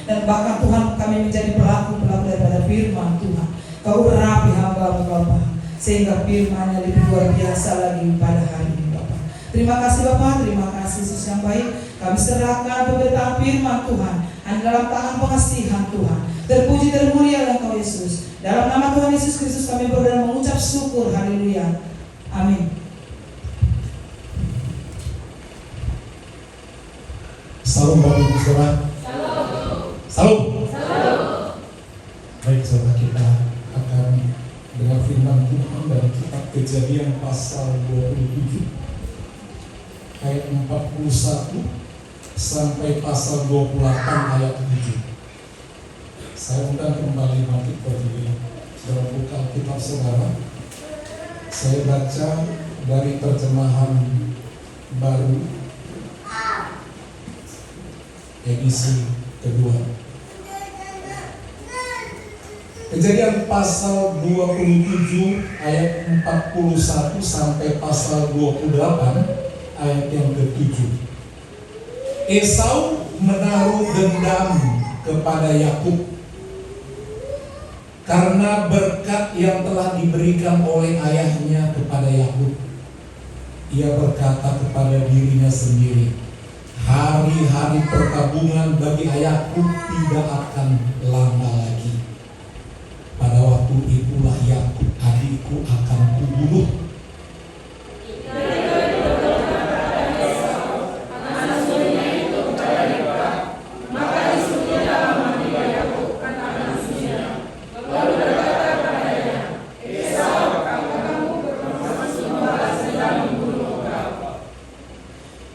Dan bahkan Tuhan kami menjadi pelaku-pelaku daripada firman Tuhan. Kau urapi hamba-Mu Bapa, sehingga firman-Nya lebih luar biasa lagi pada hari ini Bapa. Terima kasih Bapa, terima kasih Yesus yang baik. Kami serahkan pemberitaan firman Tuhan hanya dalam tangan pengasihan Tuhan. Terpuji termulia Engkau Yesus. Dalam nama Tuhan Yesus Kristus kami berdoa dan mengucap syukur. Haleluya. Amin. Salam Bapak Ibu Saudara. Salam. Baik saudara, kita akan dengar firman Tuhan dari kitab Kejadian pasal 27 ayat 41 sampai pasal 28 ayat 7. Saya undang kembali bangkit berdiri. Saudara buka kitab saudara. Saya baca dari terjemahan baru edisi kedua. Kejadian pasal 27 ayat 41 sampai pasal 28 ayat yang ke-7. Esau menaruh dendam kepada Yakub karena berkat yang telah diberikan oleh ayahnya kepada Yakub. Ia berkata kepada dirinya sendiri, hari-hari perkabungan bagi ayahku tidak akan lama lagi. Pada waktu itulah Yakub adikku akan kubunuh.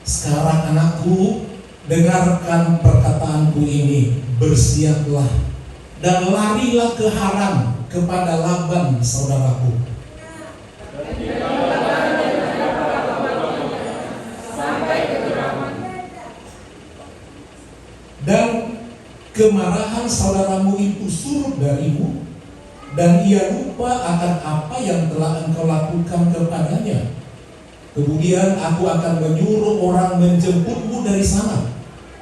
Sekarang anakku, dengarkan perkataanku ini, bersiaplah dan larilah ke Haran kepada Laban saudaraku. Dan kemarahan saudaramu itu surut darimu, dan ia lupa akan apa yang telah engkau lakukan kepadanya. Kemudian aku akan menyuruh orang menjemputmu dari sana.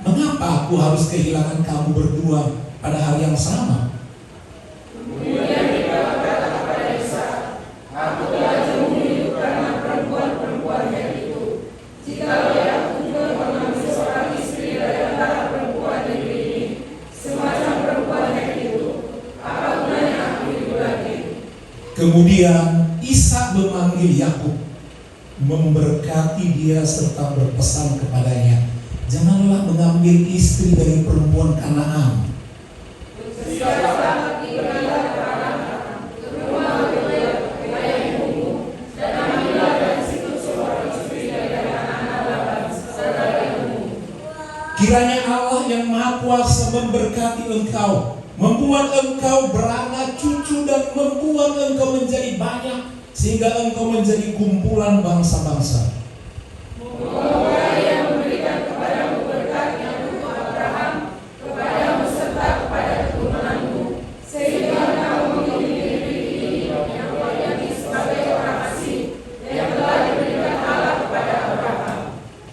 Mengapa aku harus kehilangan kamu berdua pada hari yang sama? Kemudian dia berkata kepada Ishak, aku telah membunuh karena perempuan-perempuan yang itu. Jikalau aku juga mengambil seorang istri dari antara perempuan negeri ini, semacam perempuan yang itu, apa gunanya aku hidup lagi? Kemudian Ishak memanggil Yakub, memberkati dia serta berpesan kepadanya, janganlah mengambil istri dari perempuan Kanaan. Kiranya Allah yang Maha Kuasa memberkati engkau, membuat engkau beranak cucu dan membuat engkau menjadi banyak, sehingga engkau menjadi kumpulan bangsa-bangsa. Moga Ia memberikan kepadamu berkat yang untuk Abraham, kepadamu serta kepada keturunanmu, sehingga engkau memiliki negeri ini yang kau yakini sebagai orang asing, yang telah diberikan Allah kepada Abraham.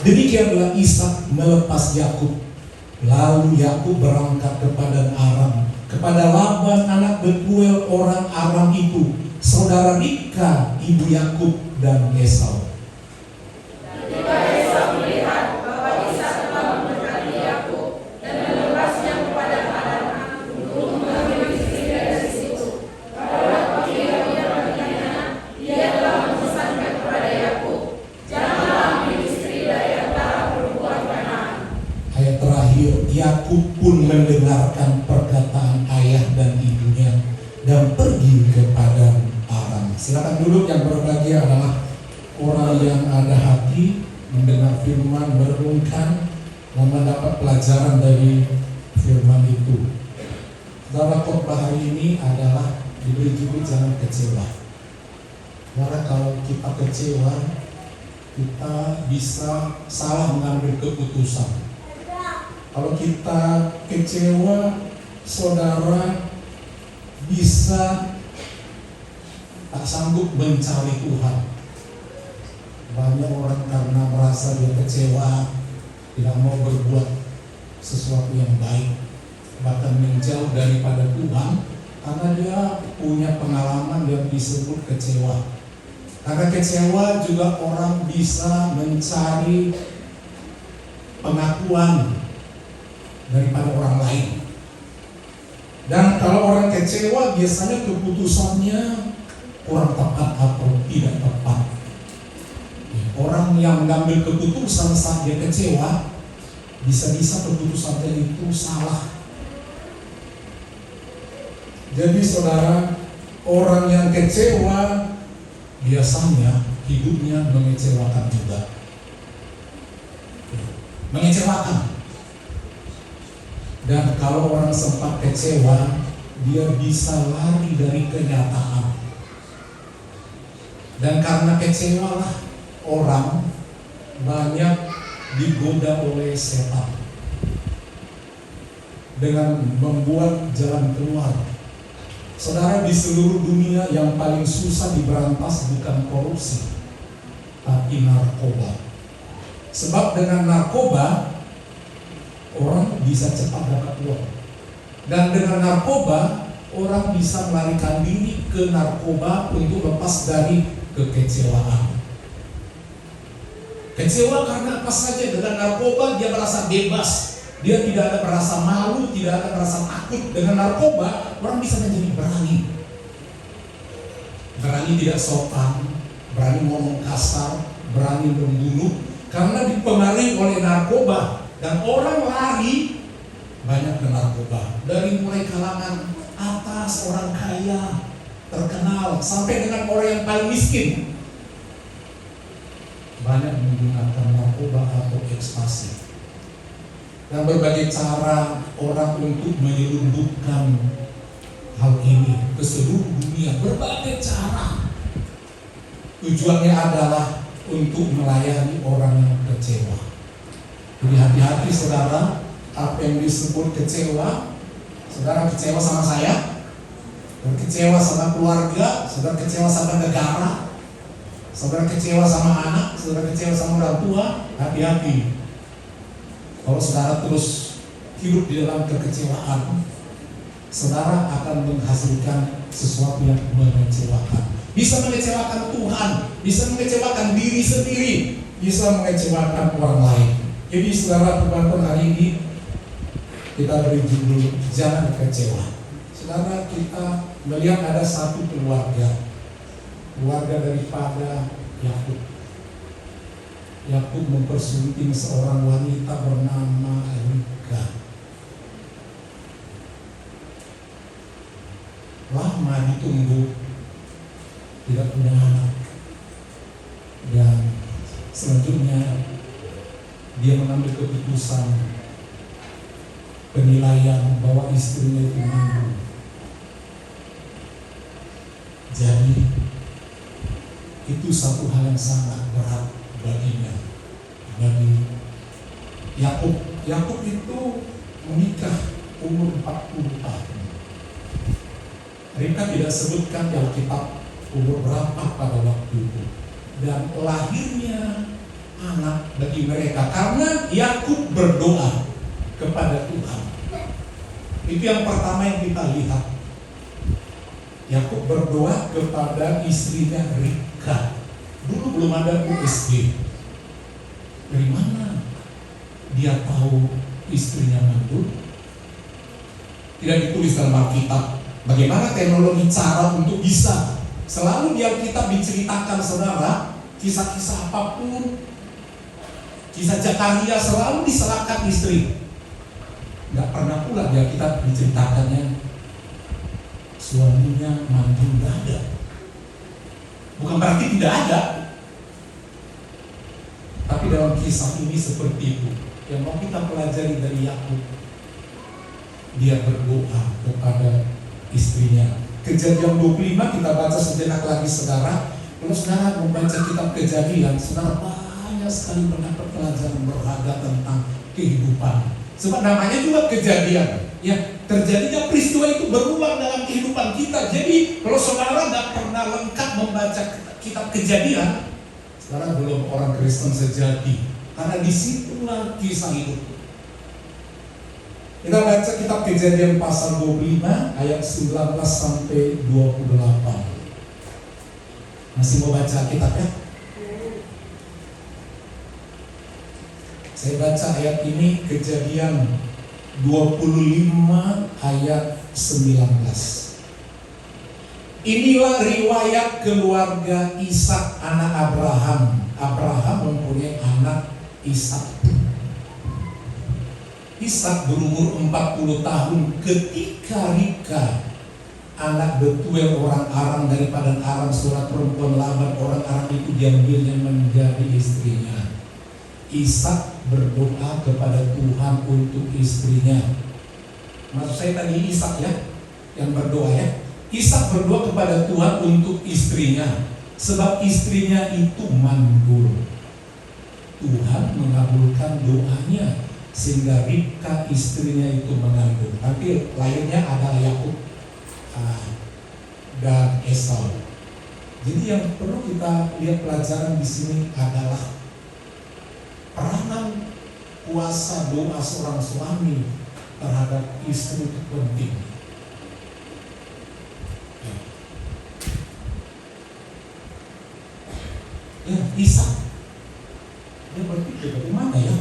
Demikianlah Ishak melepas Yakub. Lalu Yakub berangkat ke Padan Aram, kepada Laban anak Betuel orang Aram itu, saudara Ribka ibu Yakub dan Esau. Ketika Esau melihat bahwa Ishak telah memberkati Yakub dan melepasnya kepada Padan untuk mengambil istri dari situ, pada waktu ia bertanya, ia telah memesankan kepada Yakub, janganlah ambil istri dari antara perempuan Kanaan. Ayat terakhir, Yakub pun mendengarkan perkataan ayah dan ibunya dan pergi ke Padan Aram. Silakan duduk. Yang berbahagia adalah orang yang ada hati mendengar firman, merenungkan dan mendapat pelajaran dari firman itu. Dalam khotbah hari ini adalah diberi judul jangan kecewa. Karena kalau kita kecewa, kita bisa salah mengambil keputusan. Kalau kita kecewa, saudara bisa tak sanggup mencari Tuhan. Banyak orang karena merasa dia kecewa, tidak mau berbuat sesuatu yang baik, bahkan menjauh daripada Tuhan karena dia punya pengalaman yang disebut kecewa. Karena kecewa juga orang bisa mencari pengakuan daripada orang lain. Dan kalau orang kecewa biasanya keputusannya kurang tepat atau tidak tepat. Orang yang mengambil keputusan saat dia kecewa, bisa-bisa keputusannya itu salah. Jadi saudara, orang yang kecewa biasanya hidupnya mengecewakan juga. Mengecewakan. Dan kalau orang sempat kecewa, dia bisa lari dari kenyataan. Dan karena kecewalah orang banyak digoda oleh setan dengan membuat jalan keluar. Saudara, di seluruh dunia yang paling susah diberantas bukan korupsi, tapi narkoba. Sebab dengan narkoba orang bisa cepat dapat uang. Dan dengan narkoba orang bisa melarikan diri ke narkoba untuk lepas dari kekecewaan. Kecewa karena apa saja. Dengan narkoba dia merasa bebas. Dia tidak ada merasa malu, tidak ada merasa takut. Dengan narkoba orang bisa menjadi berani. Berani tidak sopan, berani ngomong kasar, berani membunuh. Karena dipengaruhi oleh narkoba. Dan orang lari banyak ke narkoba. Dari mulai kalangan atas, orang kaya, terkenal, sampai dengan orang yang paling miskin, banyak menggunakan narkoba atau ekstasi. Dan berbagai cara orang untuk menyelundupkan hal ini ke seluruh dunia. Berbagai cara. Tujuannya adalah untuk melayani orang yang kecewa. Jadi hati-hati saudara, apa yang disebut kecewa. Saudara kecewa sama saya, saudara kecewa sama keluarga, saudara kecewa sama negara, saudara kecewa sama anak, saudara kecewa sama orang tua. Hati-hati. Kalau saudara terus hidup di dalam kekecewaan, saudara akan menghasilkan sesuatu yang mengecewakan. Bisa mengecewakan Tuhan, bisa mengecewakan diri sendiri, bisa mengecewakan orang lain. Jadi saudara teman-teman, hari ini kita beri judul jangan kecewa. Saudara, kita melihat ada satu keluarga daripada Yakub. Yakub mempersunting seorang wanita bernama Ribka. Lama ditunggu, tidak punya anak. Dan selanjutnya dia mengambil keputusan penilaian bahwa istrinya itu manggung. Jadi itu satu hal yang sangat berat baginya, bagi Yakub. Yakub itu menikah umur 40 tahun. Ribka tidak sebutkan di Alkitab umur berapa pada waktu itu. Dan lahirnya anak bagi mereka karena Yakub berdoa kepada Tuhan. Itu yang pertama yang kita lihat. Yakub berdoa kepada istrinya Ribka. Dulu belum ada USG. Dari mana dia tahu istrinya mandul? Tidak ditulis dalam Alkitab. Bagaimana teknologi cara untuk bisa selalu di Alkitab diceritakan saudara, kisah-kisah apapun, kisah Zakaria selalu disalahkan istri. Gak pernah pula di Alkitab diceritakannya suaminya mandul, gak ada. Bukan berarti tidak ada, tapi dalam kisah ini seperti itu. Yang mau kita pelajari dari Yakub, dia berdoa kepada istrinya. Kejadian 25 kita baca sejenak lagi saudara. Kalau saudara membaca kitab Kejadian, saudara banyak sekali mendapat pelajaran berharga tentang kehidupan. Sebab namanya juga kejadian. Ya, terjadinya peristiwa itu berulang dalam kehidupan kita. Jadi kalau saudara tidak pernah lengkap membaca kitab Kejadian, saudara belum orang Kristen sejati. Karena disitulah kisah hidup. Kita baca kitab Kejadian pasal 25 ayat 19 sampai 28. Masih mau baca kitab ya? Saya baca ayat ini, Kejadian 25 ayat 19. Inilah riwayat keluarga Ishak anak Abraham. Abraham mempunyai anak Ishak. Ishak berumur 40 tahun ketika Ribka, anak Betuel orang Aram dari padang Aram, saudara perempuan Laban orang Aram itu diambilnya menjadi istrinya. Ishak berdoa kepada Tuhan untuk istrinya. Maksud saya tadi Ishak ya, yang berdoa ya. Ishak berdoa kepada Tuhan untuk istrinya, sebab istrinya itu mandul. Tuhan mengabulkan doanya sehingga Ribka istrinya itu mengandung. Tapi lahirnya adalah Yakub dan Esau. Jadi yang perlu kita lihat pelajaran di sini adalah peranan kuasa doa seorang suami terhadap istri itu penting. Ya, Ishak dia berpikir bagaimana ya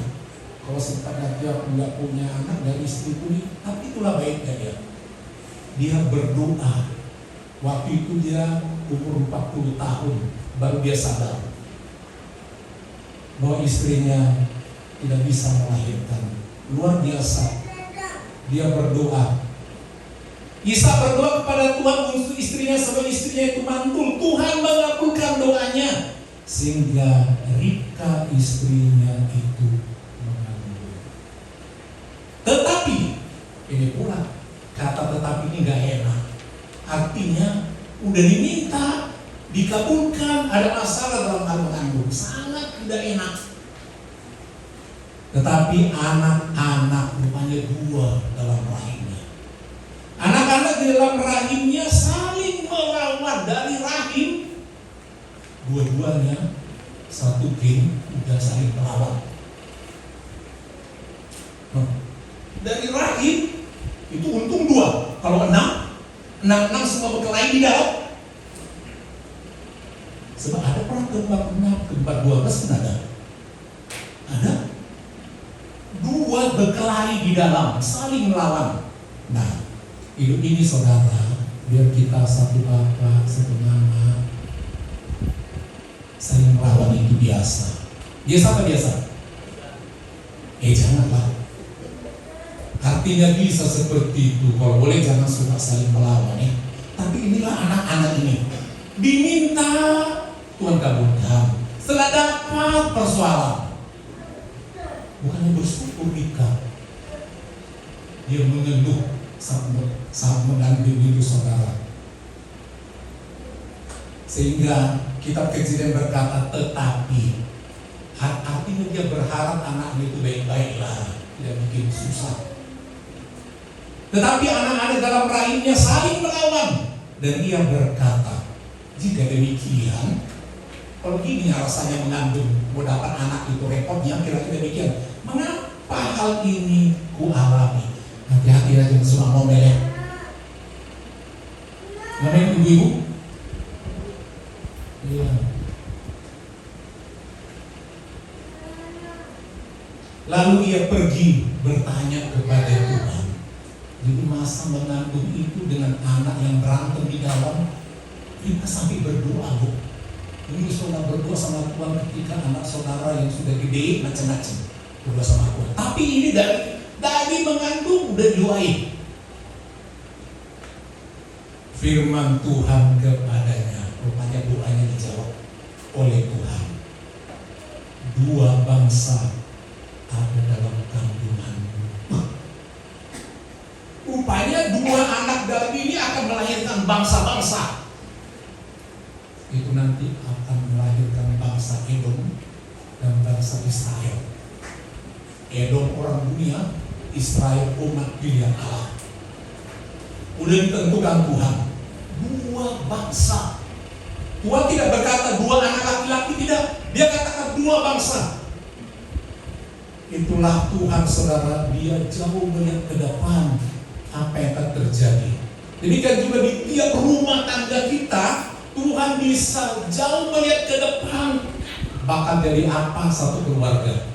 kalau sebenarnya dia nggak punya anak dari istri ini, tapi itulah baiknya dia berdoa. Waktu itu dia umur 40 tahun baru dia sadar bahwa istrinya tidak bisa melahirkan. Luar biasa, dia berdoa. Ishak berdoa kepada Tuhan untuk istrinya sebab istrinya itu mantul. Tuhan mengabulkan doanya sehingga Ribka istrinya itu mengandung. Tetapi ini pula kata tetapi ini gak enak. Artinya udah diminta, dikabulkan, ada masalah dalam hal mengandung, sangat tidak enak. Tetapi anak-anak rupanya 2 dalam rahimnya. Anak-anak di dalam rahimnya saling melawan dari rahim. Dua-duanya satu geng udah saling melawan. Dari rahim itu untung 2. Kalau 6 semua berkelahi di dalam. Sebab ada perang keempat 6, keempat 12 kan ada 2 berkelahi di dalam, saling melawan. Nah, hidup ini saudara, biar kita satu bapak, satu mama, saling melawan itu biasa. Biasa apa biasa? Janganlah. Artinya bisa seperti itu. Kalau boleh jangan suka saling melawan ya. Tapi inilah anak-anak ini diminta, Tuhan kabulkan. Setelah dapat persoalan, bukannya bersyukur Ribka, dia mengeluh saat mengandung itu saudara. Sehingga kitab Kejadian berkata tetapi, artinya dia berharap anaknya itu baik-baiklah, tidak bikin susah. Tetapi anak-anak dalam rahimnya saling melawan. Dan ia berkata, jika demikian, kalau gini rasanya mengandung, mau dapat anak itu repotnya, kira-kira demikian. Mengapa hal ini ku alami? Hati-hati aja semua ngomel ya. Ngomel ibu-ibu? Iya. Lalu ia pergi bertanya kepada Tuhan. Jadi masa mengandung itu dengan anak yang berantem di dalam, kita sampai berdoa bu. Ini saudara berdoa sama Tuhan ketika anak saudara yang sudah gede macam-macam berdoa sama Tuhan. Tapi ini dari mengandung udah doain. Firman Tuhan kepadanya, rupanya doanya dijawab oleh Tuhan. 2 bangsa ada dalam kandunganmu. Rupanya 2 anak dalam ini akan melahirkan bangsa-bangsa. Itu nanti akan melahirkan bangsa Edom dan bangsa Israel. Edom orang dunia, Israel umat pilihan Allah. Udah ditentukan Tuhan. 2 bangsa. Tuhan tidak berkata 2 anak laki-laki, tidak. Dia katakan 2 bangsa. Itulah Tuhan saudara, Dia jauh melihat ke depan apa yang akan terjadi. Demikian juga di tiap rumah tangga kita, Tuhan bisa jauh melihat ke depan bakal jadi apa satu keluarga.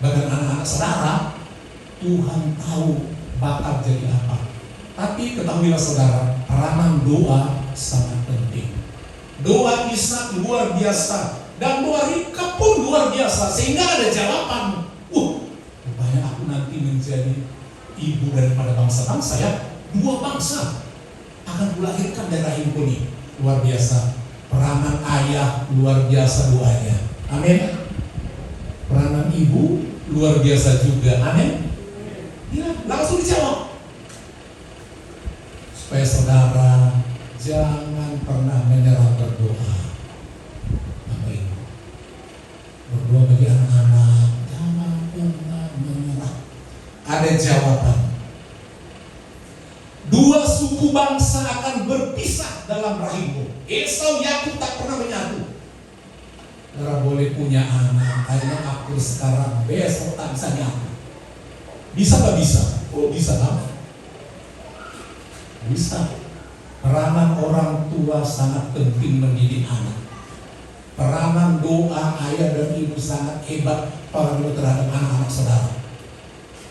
Bahkan anak-anak saudara, Tuhan tahu bakal jadi apa. Tapi ketahuilah saudara, peranan doa sangat penting. Doa Ishak luar biasa, dan doa Ribka pun luar biasa, sehingga ada jawaban. Rupanya aku nanti menjadi ibu daripada bangsa-bangsa ya. 2 bangsa akan kulahirkan dari rahimku ini. Luar biasa. Peranan ayah luar biasa doanya. Amin. Peranan ibu luar biasa juga. Amin. Ya, langsung dijawab. Supaya saudara jangan pernah menyerah berdoa. Apa itu? Berdoa bagi anak-anak, jangan pernah menyerah. Ada jawaban. 2 suku bangsa akan berpisah dalam rahimmu. Esau Yakub tak pernah menyatu. Saudara boleh punya anak, akhirnya akur sekarang, besok tak bisa nyatu. Bisa gak bisa? Oh bisa kan? Bisa. Peranan orang tua sangat penting mendidik anak. Peranan doa ayah dan ibu sangat hebat terhadap anak-anak saudara.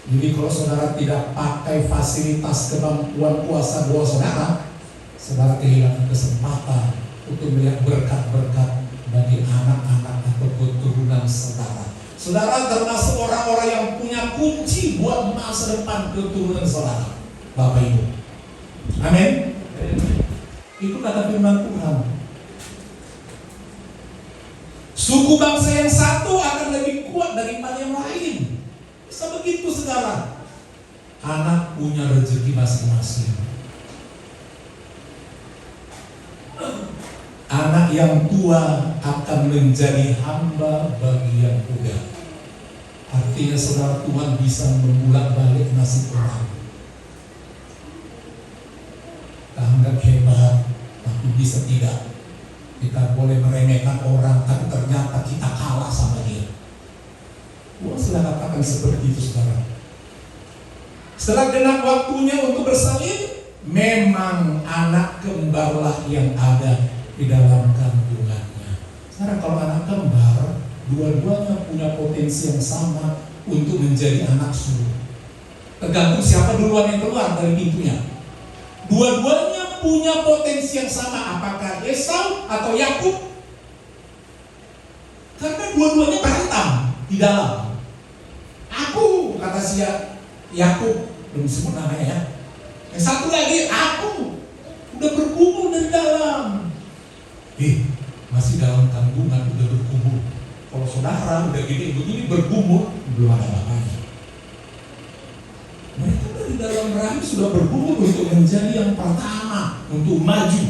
Jadi kalau saudara tidak pakai fasilitas kemampuan kuasa doa saudara, saudara kehilangan kesempatan untuk melihat berkat-berkat bagi anak-anak atau keturunan saudara. Saudara termasuk orang-orang yang punya kunci buat masa depan keturunan saudara, Bapak Ibu. Amin. Itu kata firman Tuhan. Suku bangsa yang satu akan lebih kuat daripada yang lain. Bisa begitu saudara. Anak punya rezeki masing-masing. Anak yang tua akan menjadi hamba bagi yang muda. Artinya saudara, Tuhan bisa membolak-balik nasib orang. Kita anggap hebat, tapi bisa tidak. Kita boleh meremehkan orang, tapi ternyata kita kalah sama dia. Tuhan sudah katakan seperti itu saudara. Setelah genap waktunya untuk bersalin, memang anak kembarlah yang ada di dalam kandungannya. Sekarang kalau anak kembar, dua-duanya punya potensi yang sama untuk menjadi anak sulung. Tergantung siapa duluan yang keluar dari pintunya. Dua-duanya punya potensi yang sama, apakah Esau atau Yakub? Karena dua-duanya berantem di dalam. Aku, kata si Yakub, belum sebut namanya ya. Yang satu lagi, aku udah bergumul dari dalam. Masih dalam kandungan udah bergumul. Kalau saudara udah gede begini bergumul, belum ada apa-apanya. Mereka dari dalam rahim sudah bergumul untuk menjadi yang pertama, untuk maju.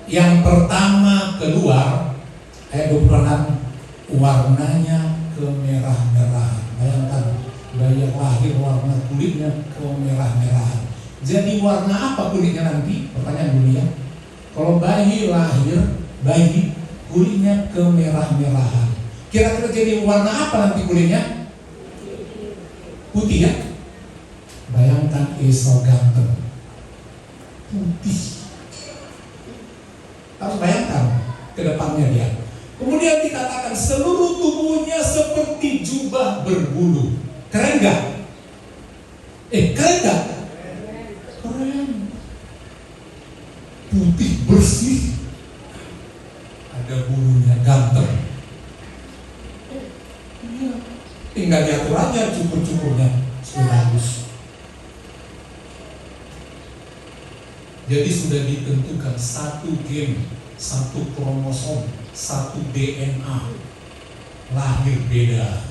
Yang pertama keluar, ayat 26, warnanya kemerah-merahan. Bayangkan, bayi yang lahir warna kulitnya kemerah-merahan. Jadi warna apa kulitnya nanti? Pertanyaan dulu ya. Kalau bayi lahir, bayi kulitnya kemerah-merahan. Kira-kira jadi warna apa nanti kulitnya? Putih ya? Bayangkan Esau ganteng, putih. Harus bayangkan ke depannya dia. Kemudian dikatakan seluruh tubuhnya seperti jubah berbulu. Keren gak? Keren gak? Keren. Putih bersih, ada bulunya, ganteng. Tinggal diatur aja cukur-cukurnya, sudah bagus. Jadi sudah ditentukan satu gen, satu kromosom, satu DNA, lahir beda.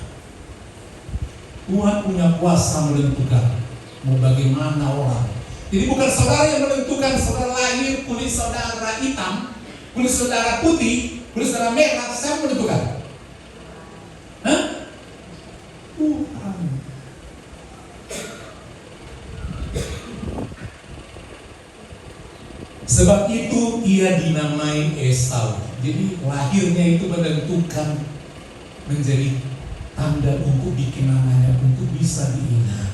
Tuhan punya kuasa menentukan mau bagaimana orang. Jadi bukan saudara yang menentukan saudara lahir kulit saudara hitam, kulit saudara putih, kulit saudara merah. Siapa menentukan? Hah? Tuhan. Sebab itu ia dinamai Esau. Jadi lahirnya itu menentukan, menjadi tanda untuk bikin namanya, untuk bisa diingat.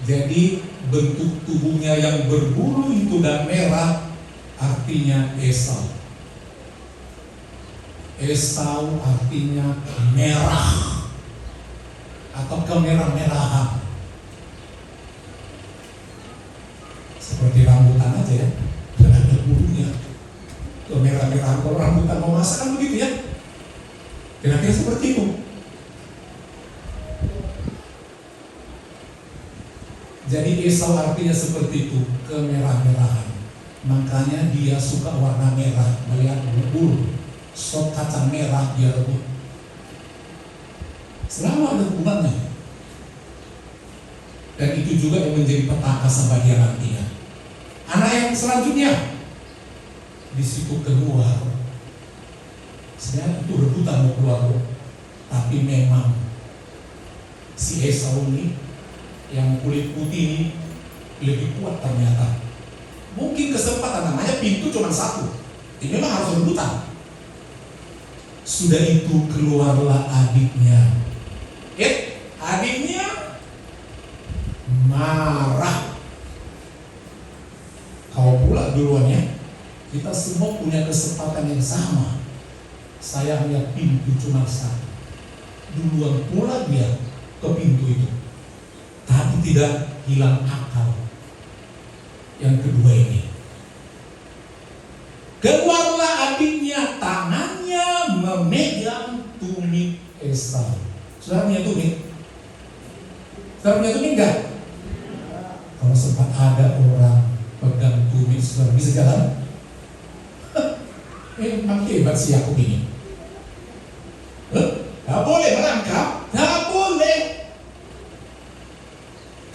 Jadi bentuk tubuhnya yang berbulu itu dan merah artinya Esau. Esau artinya merah atau kemerah-merahan. Seperti rambutan aja ya, dan ada bulunya, kemerah-merahan. Kalau rambutan mau masak kan begitu ya, kira-kira seperti itu. Jadi Esau artinya seperti itu, kemerah-merahan. Makanya dia suka warna merah, melihat bulu, sop kacang merah dia rebut. Selalu ada hubungannya. Dan itu juga yang menjadi petaka sampai dia nantinya. Anak yang selanjutnya di situ keluar. Sebenarnya itu rebutan mau keluar, tapi memang si Esau ini yang kulit putih ini lebih kuat ternyata. Mungkin kesempatan, namanya pintu cuma satu, ini memang harus rebutan. Sudah itu keluarlah adiknya. Adiknya marah. Kau pula duluan ya. Kita semua punya kesempatan yang sama. Saya hanya pintu cuma satu. Duluan pula dia ke pintu itu. Tapi tidak hilang akal. Yang kedua ini, keluarlah adiknya, tangannya memegang tumit Esau. Saudara punya tumit? Saudara punya tumit enggak? Kalau sempat ada orang pegang tumit, saudara bisa jalan? Memang hebat si Yakub ini. Gak boleh merangkap, gak boleh.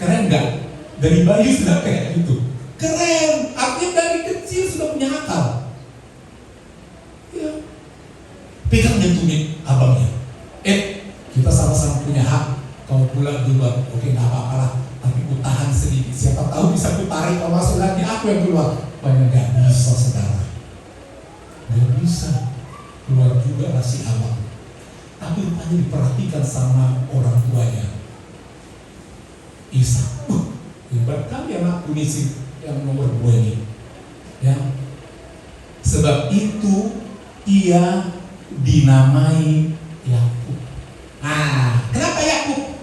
Keren enggak? Dari bayi sudah kayak gitu. Keren, artinya dari kecil sudah punya akal. Ya. Pegang dan tumit abangnya. Kita sama-sama punya hak. Kau pula duluan, oke gak apa-apa lah. Tapi ku tahan sedikit. Siapa tahu bisa ku tarik, kalau masuk lagi aku yang keluar. Banyak gak bisa, saudara. Gak bisa. Keluar juga lah si abang. Tapi rupanya diperhatikan sama orang tuanya. Ishak. Hebat kali anakku ini sih. Yang nomor 2 ini ya. Sebab itu ia dinamai Yakub. Kenapa Yakub?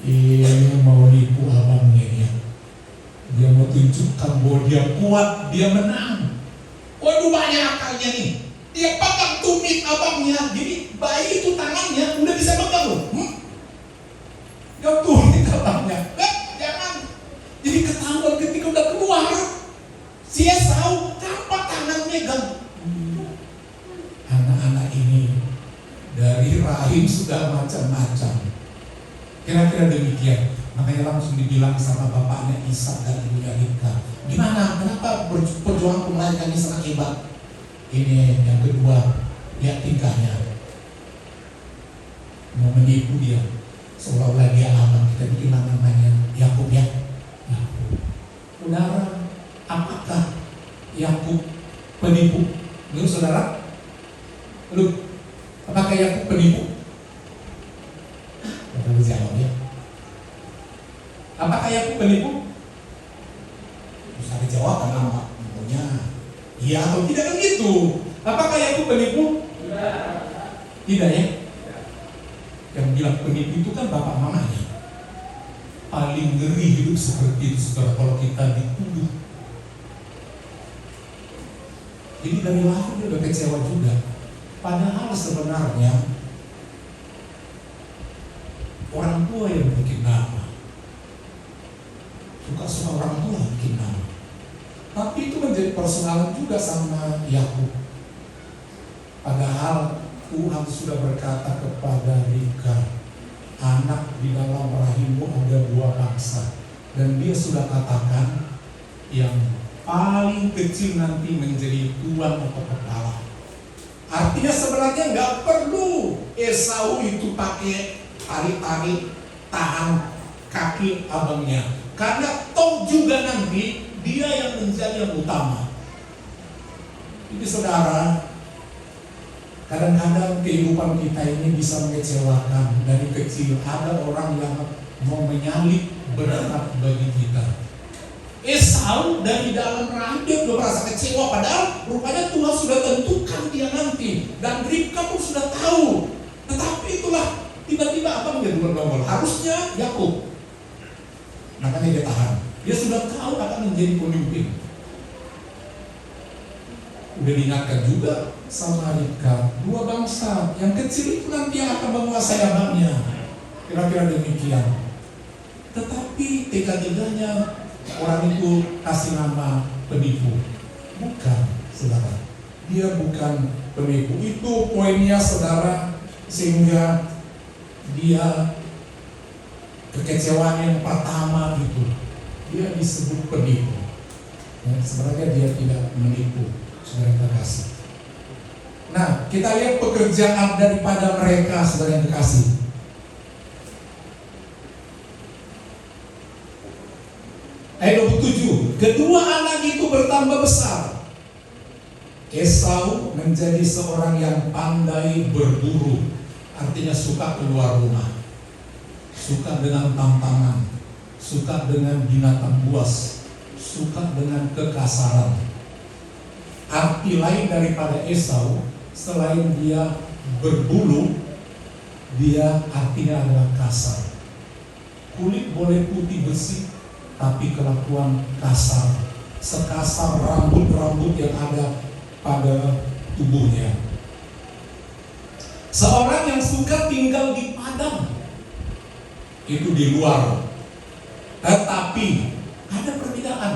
Ini mau nipu abangnya dia. Dia mau tunjukkan bahwa dia kuat, dia menang. Waduh, banyak akalnya nih. Dia pegang tumit abangnya. Jadi bayi itu tangannya udah bisa pegang loh. Dia tumit abangnya. Jangan. Jadi ketahuan ketika udah keluar, si Esau tanpa tangan megang. Anak-anak ini dari rahim sudah macam-macam. Kira-kira demikian. Makanya langsung dibilang sama bapaknya Ishak dan ibunya Ribka, gimana? Kenapa perjuangan melahirkan ini sangat hebat? Ini yang kedua, lihat tingkahnya. Mau menipu dia, seolah-olah dia abang. Kita bikin namanya Yakub ya. Saudara, apakah Yakub penipu? Menurut saudara? Apakah Yakub penipu? Kita jawab ya. Apakah Yakub penipu? Bisa dijawab karena maunya iya atau tidak kan gitu. Apakah Yakub penipu? Tidak ya. Yang bilang penipu itu kan bapak mamanya. Paling ngeri hidup seperti itu, saudara, kalau kita dituduh. Jadi dari lahir dia udah kecewa juga. Padahal sebenarnya orang tua yang bikin nama. Suka-suka orang tua yang bikin nama. Tapi itu menjadi persoalan juga sama Yakub. Padahal Tuhan sudah berkata kepada Ribka, anak di dalam rahimmu ada 2 bangsa. Dan dia sudah katakan yang paling kecil nanti menjadi tuan atau kepala. Artinya sebenarnya nggak perlu Esau itu pakai tarik-tarik tahan kaki abangnya. Karena toh juga nanti Dia yang menjadi yang utama. Jadi saudara, kadang-kadang kehidupan kita ini bisa mengecewakan. Dari kecil ada orang yang mau menyalip berkat bagi kita. Esau dari dalam rahim dia sudah merasa kecewa, padahal rupanya Tuhan sudah tentukan dia nanti, dan Ribka pun sudah tahu. Tetapi itulah tiba-tiba apa menjadi bergomol. Harusnya Yakub, makanya dia tahan. Dia sudah tahu akan menjadi pemimpin. Udah diingatkan juga sama Ribka, dua bangsa yang kecil itu nanti yang akan menguasai abangnya. Kira-kira demikian. Tetapi tega-teganya orang itu kasih nama penipu. Bukan, saudara. Dia bukan penipu. Itu poinnya, saudara. Sehingga dia kekecewaan yang pertama itu, dia disebut penipu. Ya, sebenarnya dia tidak menipu, saudara kekasih. Nah, kita lihat pekerjaan daripada mereka, saudara yang kekasih. Ayat 27, kedua anak itu bertambah besar. Esau menjadi seorang yang pandai berburu, artinya suka keluar rumah, suka dengan tantangan, suka dengan binatang buas, suka dengan kekasaran. Arti lain daripada Esau, selain dia berbulu, dia artinya adalah kasar. Kulit boleh putih bersih, tapi kelakuan kasar, sekasar rambut-rambut yang ada pada tubuhnya. Seorang yang suka tinggal di padang, itu di luar. Tetapi ada perbedaan.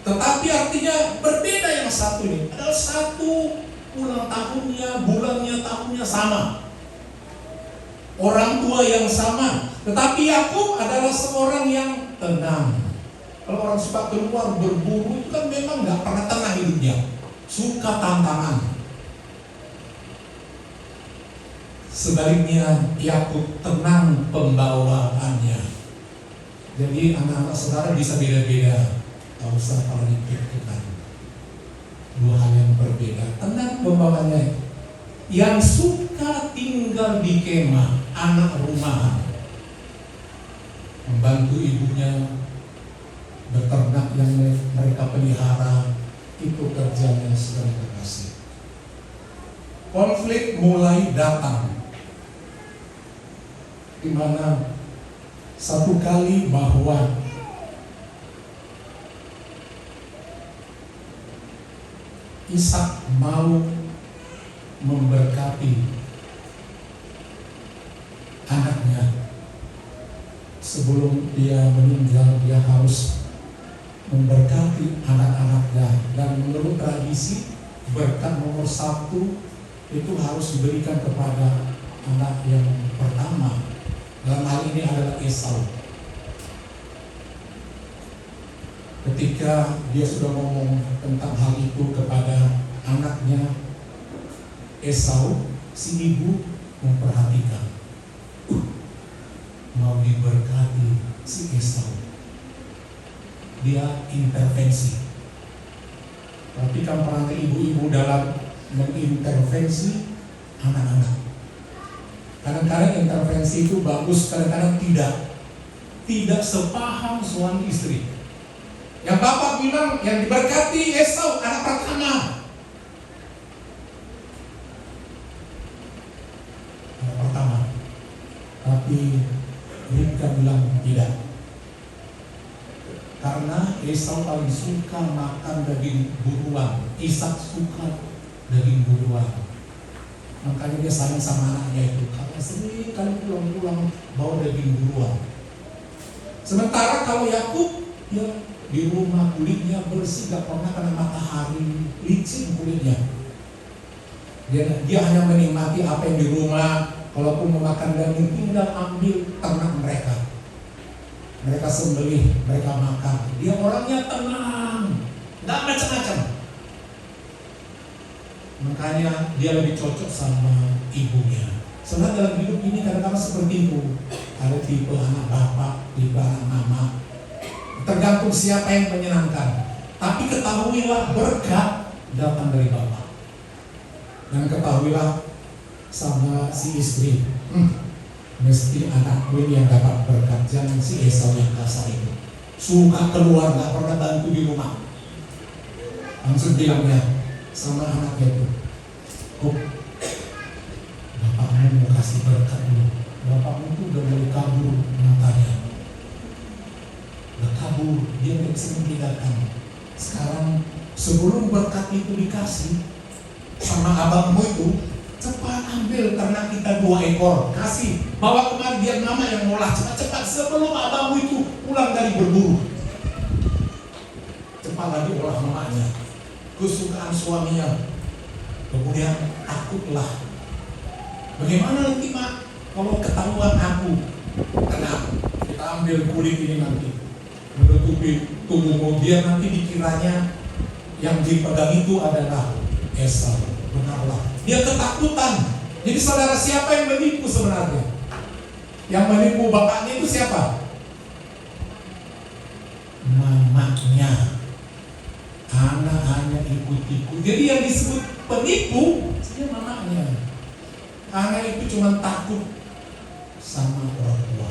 Tetapi artinya berbeda yang satu ini. Adalah satu ulang tahunnya, bulannya, tahunnya sama. Orang tua yang sama. Tetapi Yakub adalah seorang yang tenang. Kalau orang suka keluar berburu itu kan memang gak pernah tenang hidupnya. Suka tantangan. Sebaliknya Yakub tenang pembawaannya. Jadi anak-anak saudara bisa beda-beda. Gak usah kalau dipikirkan. Dua hal yang berbeda. Tenang pembawaannya. Yang suka tinggal di kemah, anak rumahan, membantu ibunya beternak yang mereka pelihara, itu kerjanya, saudara kekasih. Konflik mulai datang, di mana satu kali bahwa Ishak mau memberkati anaknya. Sebelum dia meninggal, dia harus memberkati anak-anaknya. Dan menurut tradisi, berkat nomor 1 itu harus diberikan kepada anak yang pertama. Dalam hal ini adalah Esau. Ketika dia sudah ngomong tentang hal itu kepada anaknya Esau, si ibu memperhatikan, mau diberkati si Esau. Dia intervensi. Tapi kan peran ibu-ibu dalam mengintervensi anak-anak. Kadang-kadang intervensi itu bagus, kadang-kadang tidak. Tidak sepaham suami istri. Yang bapak bilang yang diberkati Esau, anak pertama. Anak pertama. Tapi Ribka bilang tidak. Karena Esau paling suka makan daging buruan, Ishak suka daging buruan. Makanya dia sayang sama anaknya itu. Karena sering kali pulang-pulang bawa daging buruan. Sementara kalau Yakub, ya di rumah kulitnya bersih, gak pernah kena matahari, licin kulitnya. Dia hanya menikmati apa yang di rumah. Kalaupun memakan daging, tinggal ambil ternak mereka. Mereka sembelih, mereka makan. Dia orangnya tenang, gak macam-macam. Makanya dia lebih cocok sama ibunya. Sebenarnya dalam hidup ini kadang-kadang seperti itu. Ada tipe anak bapak, tipe anak mama. tergantung siapa yang menyenangkan. Tapi ketahuilah berkat datang dari Bapa. Dan ketahuilah sama si istri, mesti anakku ini yang dapat berkat, jangan si Esau yang kasar itu. Suka keluar, gak pernah bantu di rumah. Langsung bilangnya sama anaknya itu, "Oh, bapakmu mau kasih berkat dulu. Bapakmu tuh udah mulai kabur matanya. Udah kabur, dia gak bisa meninggalkan. Sekarang sebelum berkat itu dikasih sama abangmu itu, cepat ambil ternak kita 2 ekor, kasih, bawa kemari biar mama yang ngolah cepat-cepat sebelum abangmu itu pulang dari berburu." Cepat lagi olah mamanya, kesukaan suaminya. Kemudian takutlah, bagaimana nanti mak kalau ketahuan aku? Tenang, kita ambil kulit ini nanti menutupi tubuhmu, biar nanti dikiranya yang dipegang itu adalah Esau. Benarlah, dia ketakutan. Jadi saudara, siapa yang menipu sebenarnya? Yang menipu bapaknya itu siapa? Mamanya. Anak hanya ikut-ikut. Jadi yang disebut penipu sebenarnya mamanya. Anak itu cuma takut sama orang tua.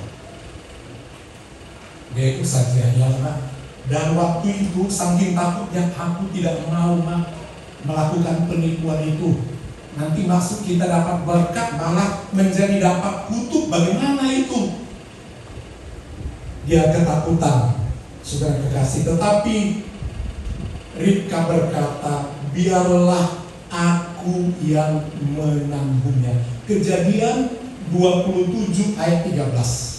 Dia ikut saja ya Pak. Dan waktu itu saking takutnya, aku tidak mau melakukan penipuan itu. Nanti masuk kita dapat berkat, malah menjadi dapat kutuk. Bagaimana itu? Dia ketakutan, saudara kekasih. Tetapi Ribka berkata, biarlah aku yang menanggungnya. Kejadian 27 ayat 13.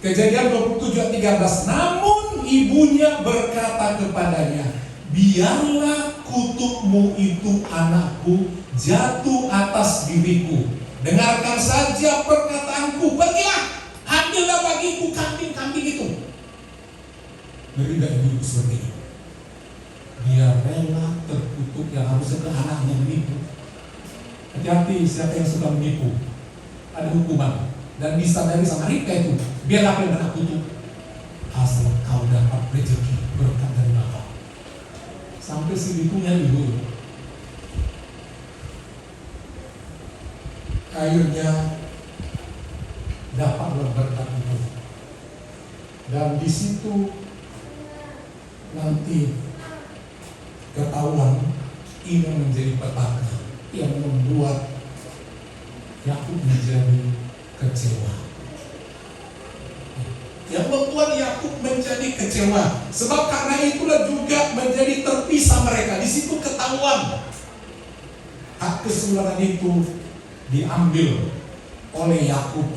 Kejadian 27 ayat 13. Namun ibunya berkata kepadanya, biarlah kutukmu itu anakku jatuh atas diriku. Dengarkan saja perkataanku, pergilah, ambillah bagiku kambing-kambing itu. Ngeri gak ibu seperti ini? Dia rela terkutuk yang harusnya ke anaknya menipu. Hati-hati siapa yang suka menipu, ada hukuman. Dan disadari sama Ribka itu, biar apa yang kena kutuk, asal kau dapat rezeki berkat dari Bapa. Sampai segitunya ibu. Akhirnya dapatlah berkat itu. Dan di situ nanti ketahuan ini menjadi petaka yang membuat Yakub menjadi kecewa. Yang membuat Yakub menjadi kecewa, sebab karena itulah juga menjadi terpisah mereka. Di situ ketahuan hak keseluruhan itu diambil oleh Yakub.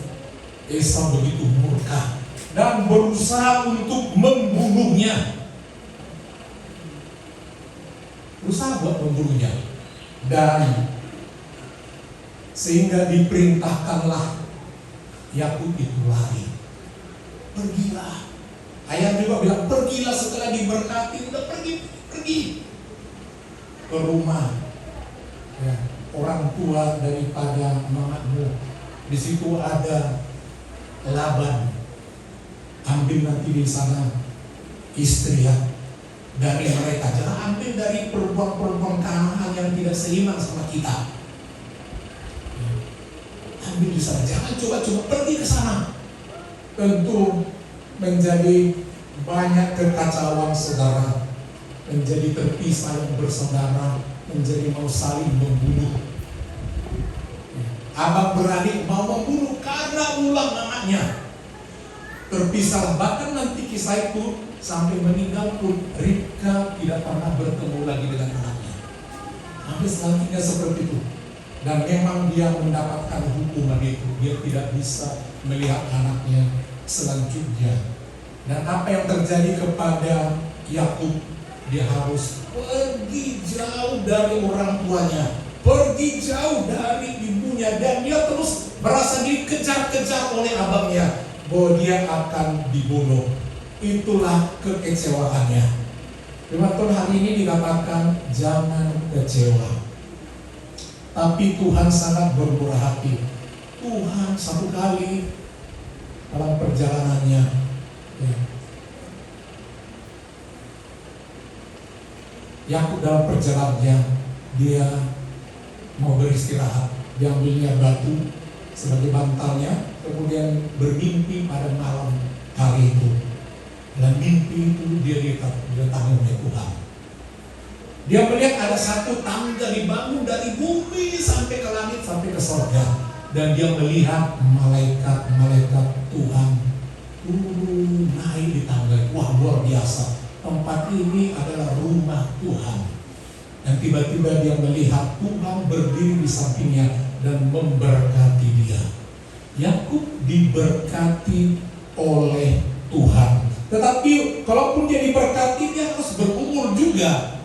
Esau begitu murka dan berusaha untuk membunuhnya. Berusaha buat membunuhnya. Dan sehingga diperintahkanlah Yakub itu lari. Pergilah. Ayah juga bilang pergilah setelah diberkati, udah pergi ke rumah ya, orang tua daripada mamamu. Di situ ada Laban. Ambil nanti di sana istri ya dari mereka. Jangan ambil dari perempuan-perempuan Kanaan yang tidak seiman sama kita. Ambil di sana. Jangan coba-coba pergi ke sana. Tentu menjadi banyak kekacauan saudara, menjadi terpisah yang bersaudara, menjadi mau saling membunuh. Abang beradik mau membunuh karena ulah mamanya. Terpisah, bahkan nanti kisah itu sampai meninggal pun Ribka tidak pernah bertemu lagi dengan anaknya. Sampai selanjutnya seperti itu. Dan memang dia mendapatkan hukuman itu. Dia tidak bisa melihat anaknya selanjutnya. Dan apa yang terjadi kepada Yakub? Dia harus pergi jauh dari orang tuanya, pergi jauh dari ibunya, dan dia terus merasa dikejar-kejar oleh abangnya bahwa dia akan dibunuh. Itulah kekecewaannya. Firman Tuhan hari ini dikatakan jangan kecewa. Tapi Tuhan sangat bermurah hati. Tuhan satu kali dalam perjalanannya, ya, Yakub dalam perjalanannya dia mau beristirahat, dia ambilnya batu sebagai bantalnya, kemudian bermimpi pada malam hari itu. Dan mimpi itu dia lihat didatangi oleh Tuhan. Dia melihat ada satu tangga dibangun dari bumi sampai ke langit, sampai ke surga. Dan dia melihat malaikat-malaikat Tuhan turun naik di tangga. Wah, luar biasa. Tempat ini adalah rumah Tuhan. Dan tiba-tiba dia melihat Tuhan berdiri di sampingnya dan memberkati dia. Yakub diberkati oleh Tuhan. Tetapi kalaupun dia diberkati, dia harus berumur juga.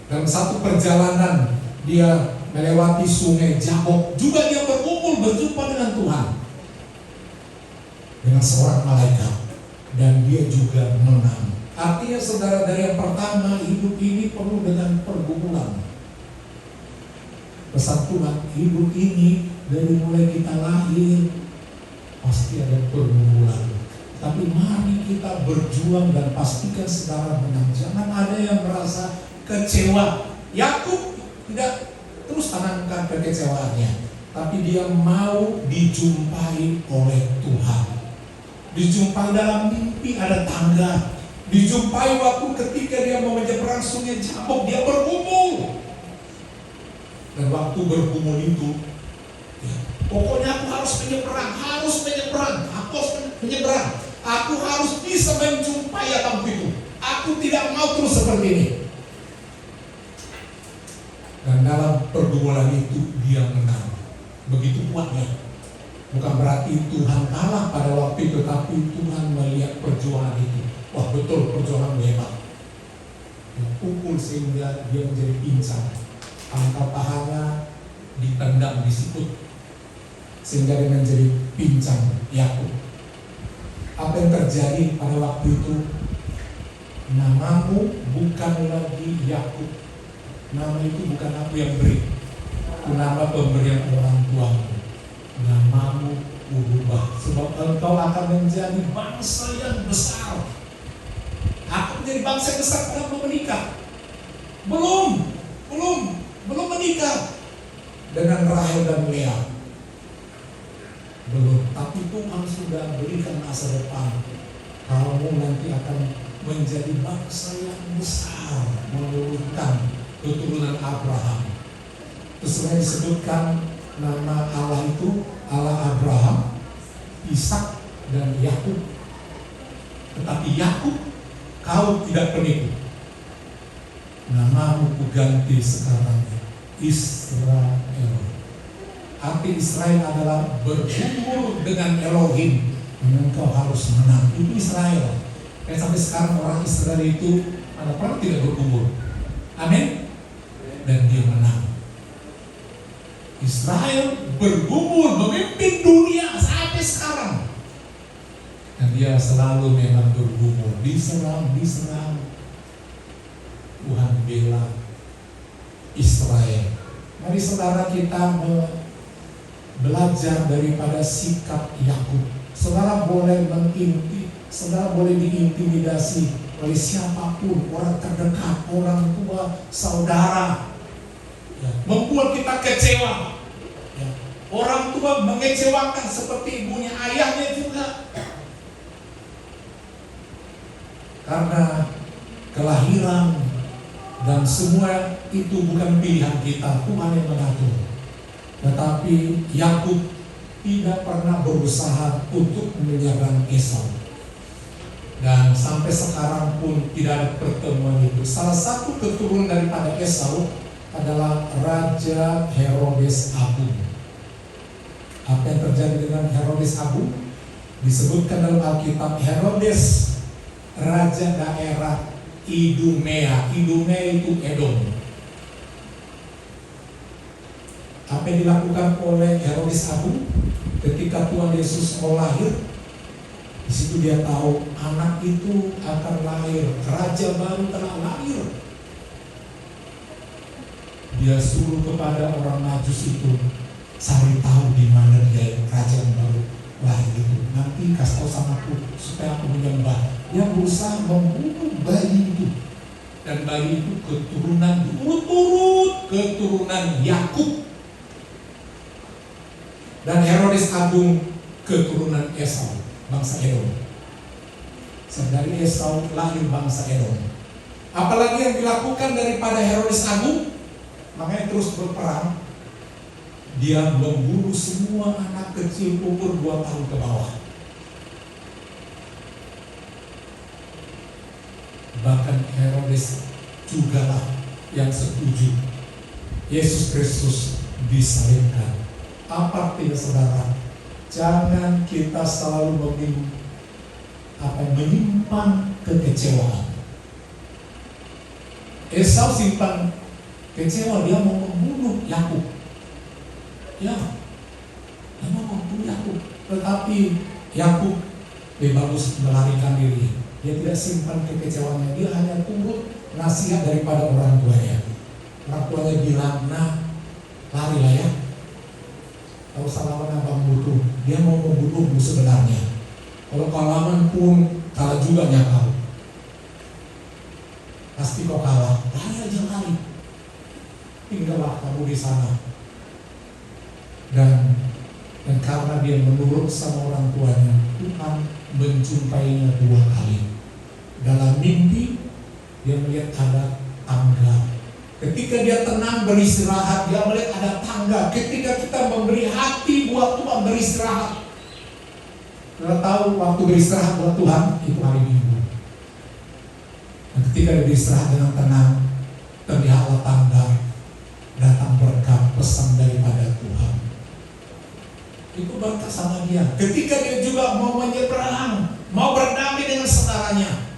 Dalam satu perjalanan dia melewati sungai Jabok, juga dia berumur berjumpa dengan Tuhan, dengan seorang malaikat, dan dia juga menang. Artinya saudara, dari yang pertama, hidup ini penuh dengan pergumulan. Pesan Tuhan, hidup ini dari mulai kita lahir pasti ada pergumulan. Tapi mari kita berjuang dan pastikan saudara menang. Jangan ada yang merasa kecewa. Yakub tidak terus tanamkan kekecewaannya, tapi dia mau dijumpai oleh Tuhan. Dijumpai dalam mimpi, ada tangga. Dijumpai waktu ketika dia mau menyeberang sungai Jabok, dia bergumul. Dan waktu bergumul itu, ya, pokoknya aku harus menyeberang, aku harus menyeberang. Aku harus bisa menjumpai Yakub itu. Aku tidak mau terus seperti ini. Dan dalam pergumulan itu dia menang. Begitu kuatnya. Bukan berarti Tuhan kalah pada waktu itu, tapi Tuhan melihat perjuangan itu. Wah, betul, perjuangan hebat. Pukul sehingga dia menjadi pincang. Angkat pahanya ditendang di sikut sehingga dia menjadi pincang. Yakub. Apa yang terjadi pada waktu itu? Namamu bukan lagi Yakub. Nama itu bukan aku yang beri. Itu nama pemberian orang tuamu. Namamu berubah, sebab engkau akan menjadi bangsa yang besar. Aku menjadi bangsa yang besar karena belum menikah. Belum menikah dengan Rahel dan Lea. Belum, tapi Tuhan sudah berikan masa depan. Kamu nanti akan menjadi bangsa yang besar, menurunkan keturunan Abraham. Terus disebutkan nama Allah itu Allah Abraham, Ishak dan Yakub. Tetapi Yakub, kau tidak penipu. Namamu kuganti sekarang Israel. Arti Israel adalah bergumul dengan Elohim. Engkau harus menang. Itu Israel. Sampai sekarang orang Israel itu ada pernah tidak bergumul. Amin. Dan dia menang. Israel bergumul memimpin dunia sampai sekarang. Dan dia selalu memang bergumul, diserang. Tuhan bela Israel. Mari saudara kita belajar daripada sikap Yakub. Saudara boleh saudara boleh diintimidasi oleh siapapun, orang terdekat, orang tua, saudara, ya, membuat kita kecewa. Ya, orang tua mengecewakan seperti ibunya, ayahnya juga. Karena kelahiran dan semua itu bukan pilihan kita, Tuhan yang mengatur. Tetapi Yakub tidak pernah berusaha untuk menyerang Esau. Dan sampai sekarang pun tidak ada pertemuan itu. Salah satu keturunan daripada Esau adalah Raja Herodes Agung. Apa yang terjadi dengan Herodes Agung? Disebutkan dalam Alkitab, Herodes raja daerah Idumea. Idumea itu Edom. Apa yang dilakukan oleh Herodes Agung ketika Tuhan Yesus mau lahir? Di situ dia tahu anak itu akan lahir, raja baru telah lahir. Dia suruh kepada orang Majus itu, cari tahu di mana dia kerajaan baru lahir itu. Nanti kasih tahu sama aku supaya aku menyembah. Dia berusaha membunuh bayi itu. Dan bayi itu keturunan diurut-urut keturunan Yakub. Dan Herodes Agung keturunan Esau, bangsa Edom. Dari Esau lahir bangsa Edom. Apalagi yang dilakukan daripada Herodes Agung, makanya terus berperang. Dia membunuh semua anak kecil umur 2 tahun ke bawah. Bahkan Herodes jugalah yang setuju Yesus Kristus disalibkan. Apa artinya saudara? Jangan kita selalu menyimpan kekecewaan. Esau simpan kecewa, dia mau membunuh Yakub. Ya, dia mau membunuh Yakub. Tetapi Yakub lebih bagus melarikan diri. Dia tidak simpan kekecewaannya. Dia hanya turut nasihat daripada orang tuanya. Orang tuanya bilang, nah, larilah ya. Kalau salaman abang butuh, dia mau membunuhmu sebenarnya. Kalau kalaman pun kalah juga kau. Pasti kau kalah. Lari aja lari. Tinggallah kamu di sana. Dan karena dia menurut sama orang tuanya, Tuhan menjumpainya 2 kali. Dalam mimpi dia melihat ada tangga. Ketika dia tenang beristirahat, dia melihat ada tangga. Ketika kita memberi hati buat Tuhan beristirahat, kita tahu waktu beristirahat buat Tuhan itu hari Minggu. Dan ketika dia beristirahat dengan tenang, terlihatlah tangga, datang berkat pesan daripada Tuhan. Itu berkat sama dia. Ketika dia juga mau menyeberang, mau berdamai dengan saudaranya.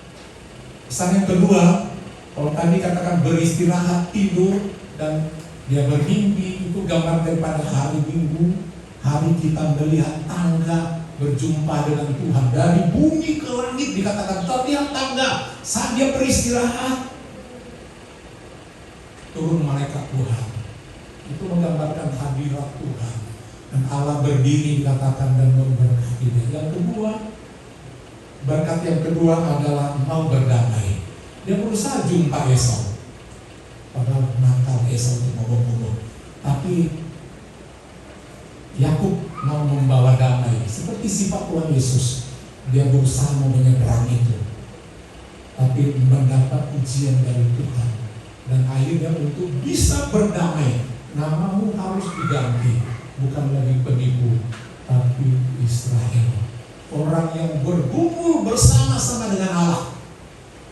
Pesan yang kedua, kalau tadi katakan beristirahat, tidur, dan dia bermimpi, itu gambar daripada hari Minggu. Hari kita melihat tangga berjumpa dengan Tuhan. Dari bumi ke langit dikatakan terlihat tangga. Saat dia beristirahat, turun malaikat Tuhan. Itu menggambarkan hadirat Tuhan. Dan Allah berdiri dikatakan dan memberkati dia. Yang kedua, berkat yang kedua adalah mau berdamai. Dia berusaha jumpa Esau. Padahal nakal Esau untuk membunuh. Tapi Yakub mau membawa damai. Seperti sifat Tuhan Yesus. Dia berusaha mau menyeberang itu. Tapi mendapat ujian dari Tuhan. Dan akhirnya untuk bisa berdamai, namamu harus diganti. Bukan lagi penipu, tapi Israel. Orang yang bergumul bersama-sama dengan Allah.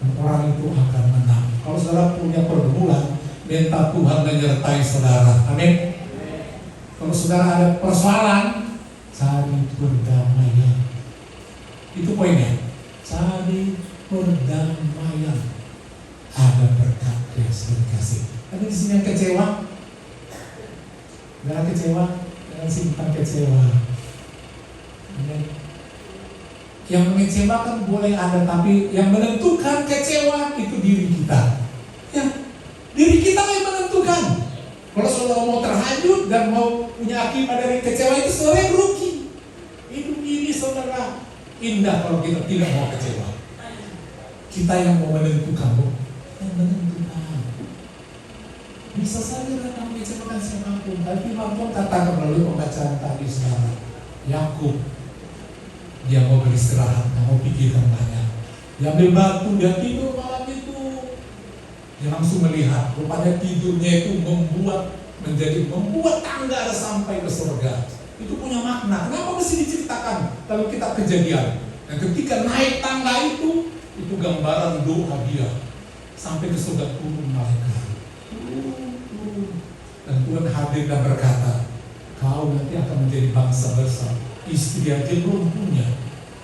Dan orang itu akan menang. Kalau saudara punya pergumulan, minta Tuhan menyertai saudara. Amin. Kalau saudara ada persoalan, cari perdamaian. Itu poinnya. Cari perdamaian. Ada berkat yang sudah dikasih. Tapi di sini yang kecewa, jangan kecewa, jangan simpan kecewa. Amin. Yang mengecewakan boleh ada, tapi yang menentukan kecewa itu diri kita. Ya, diri kita yang menentukan. Kalau saudara mau terhanyut dan mau punya akibat dari kecewa itu, saudara yang rugi. Hidup ini saudara indah kalau kita tidak mau kecewa. Kita yang mau menentukan, yang menentukan. Bisa saja datang mengecewakan siapapun, tapi Tuhan katakan melalui pembacaan tadi saudara, Yakub dia mau beristirahat, mau pikirkan banyak. Dia ambil batu, dia tidur malam itu. Dia langsung melihat, rupanya tidurnya itu membuat tangga ada sampai ke surga. Itu punya makna. Kenapa mesti diceritakan kalau kita kejadian? Dan ketika naik tangga itu gambaran doa dia sampai ke surga, turun malaikat. Dan Tuhan hadir dan berkata, kau nanti akan menjadi bangsa besar. Istri aja belum punya,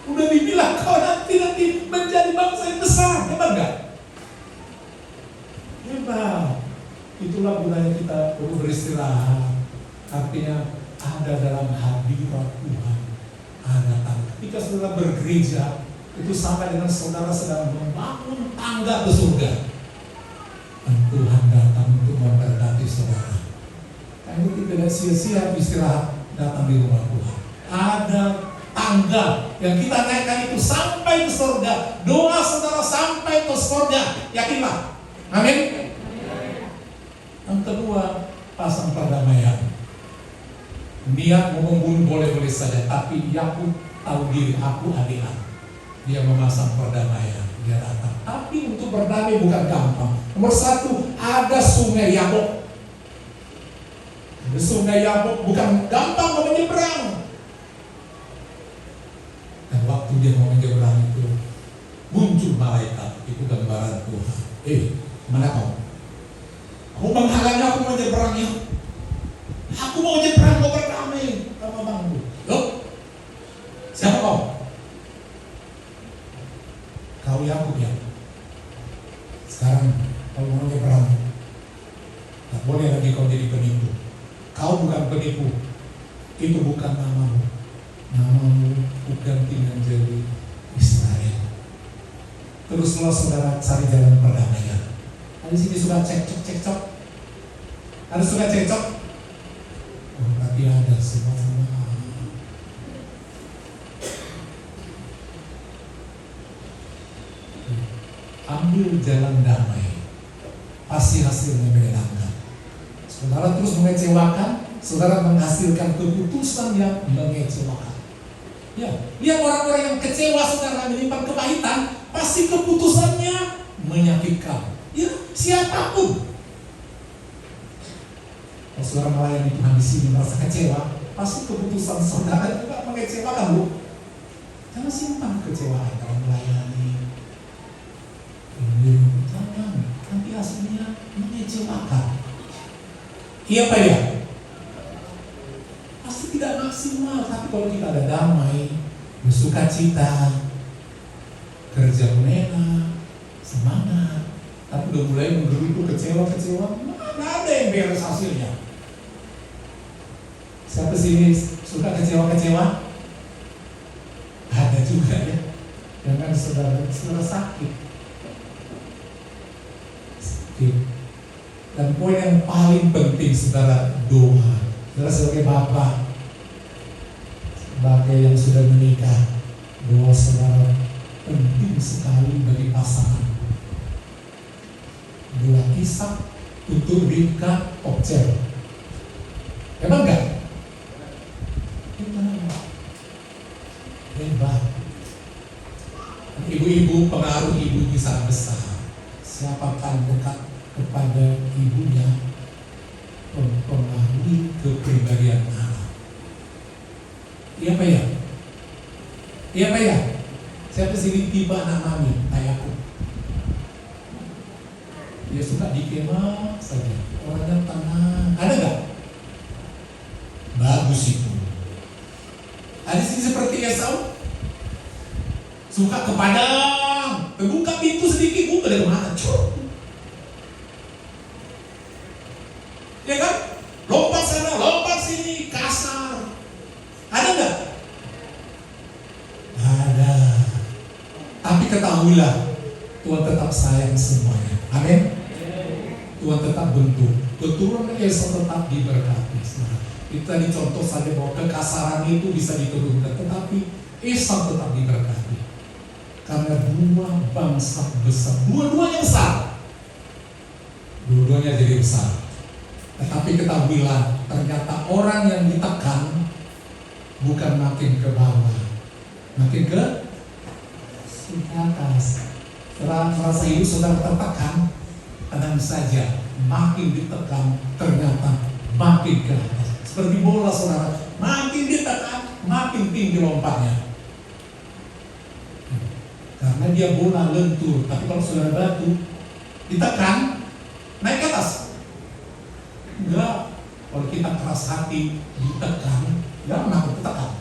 udah dibilang kau nanti menjadi bangsa yang besar. Hebat gak? Hebat. Itulah gunanya kita perlu beristirahat. Artinya ada dalam hadirat Tuhan. Ada tangga. Ketika saudara bergereja, itu sama dengan saudara sedang membangun tangga ke surga. Dan Tuhan datang untuk memberkati saudara. Karena itu tidak sia-sia istirahat datang di rumah Tuhan. Ada tangga yang kita naikkan itu sampai ke surga. Doa saudara sampai ke surga. Yakinlah. Amin. Yang kedua, pasang perdamaian. Niat mau membunuh boleh-boleh saja, tapi Yakub tahu diri, aku adilan. Dia memasang perdamaian, dia datang. Tapi untuk berdamai bukan gampang. Nomor satu, ada sungai Yabok. Ada sungai Yabok, bukan gampang mau menyeberang. Dan waktu dia mau menyeberang itu, muncul malaikat, itu gambaran Tuhan. Mana kau? Kau menghalangi aku menyeberang ya? Aku mau nyebrang, mau berdamai sama bangku. Loh, siapa kau? Kau Yakub ya. Sekarang kalau mau nyebrang, tak boleh lagi kau jadi penipu. Kau bukan penipu. Itu bukan namamu. Namamu bukan menjadi Israel. Teruslah saudara cari jalan perdamaian. Di sini sudah cekcok. Harus sudah cekcok. Oh, tapi ada semua. Ambil jalan damai, pasti hasilnya menyenangkan. Saudara terus mengecewakan, saudara menghasilkan keputusan yang mengecewakan. Ya, lihat orang-orang yang kecewa saudara menyimpan kepahitan, pasti keputusannya menyakitkan. Ya, siapapun. Kalau saudara melayani Tuhan di sini merasa kecewa, pasti keputusan saudara juga mengecewakan, Bu. Jangan simpan kecewaan dalam melayani. Jangan, nanti hasilnya mengecewakan. Iya Pak ya? Pasti tidak maksimal, tapi kalau kita ada damai, bersuka cita, kerja enak, semangat, tapi udah mulai menggerutu kecewa, mana ada yang beres hasilnya? Siapa sini suka kecewa? Ada juga ya. Jangan saudara sakit. Dan poin yang paling penting saudara, doa. Saudara sebagai bapak, sebagai yang sudah menikah, doa saudara penting sekali bagi pasangan. Doa Ishak untuk Ribka Obcer. Emang enggak? Hebat. Ibu-ibu, pengaruh ibu sangat besar. Siapa paling dekat kepada ibunya mempengaruhi kepribadian anak. Iya Pak ya? Iya Pak ya? Siapa sini tiba anak mami, ayahku. Dia suka dikema saja. Orangnya tenang. Ada nggak? Bagus itu. Ada sini seperti Esau. Suka ke padang. Terbuka pintu sedikit, buka dari mana? Ya kan? Lompat sana, lompat sini, kasar. Ada nggak? Ada. Tapi ketahuilah, Tuhan tetap sayang semuanya. Amin. Tuhan tetap bentuk. Keturunan Esau tetap diberkati. Kita dicontoh saja bahwa kekasaran itu bisa diturunkan, tetapi Esau tetap diberkati. Karena dua bangsa besar, dua-duanya besar, dua-duanya jadi besar. Tetapi ketahuilah, ternyata orang yang ditekan bukan makin ke bawah, makin ke atas. Setelah merasa hidup saudara tertekan, tenang saja, makin ditekan ternyata makin ke atas. Seperti bola saudara, makin ditekan, makin tinggi lompatnya. Karena dia bola lentur, tapi kalau saudara batu ditekan, naik ke atas. Enggak, kalau kita keras hati ditekan, enggak pernah ditekan.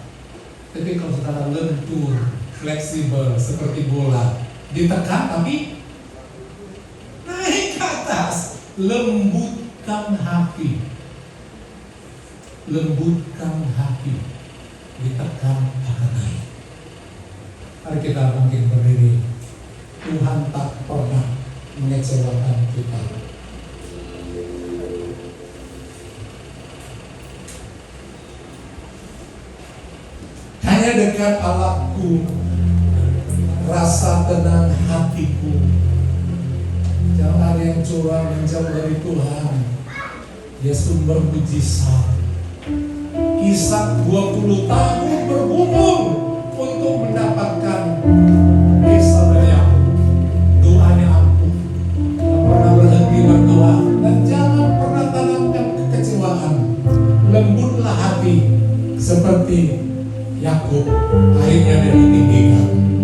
Tapi kalau saudara lentur, fleksibel seperti bola, ditekan tapi naik ke atas. Lembutkan hati, lembutkan hati, ditekan akan naik. Mari kita bangkit berdiri. Tuhan tak pernah mengecewakan kita. dekat Allahku, rasa tenang hatiku. Jangan ada yang curang menjauh dari Tuhan. Dia sumber mujizat. Ishak 20 tahun bergumul untuk mendapatkan Esau dan Yakub. Doanya ampuh. Tak pernah berhenti berdoa dan jangan pernah tanamkan kekecewaan. Lembutlah hati seperti Yakub, akhirnya dia ditinggikan.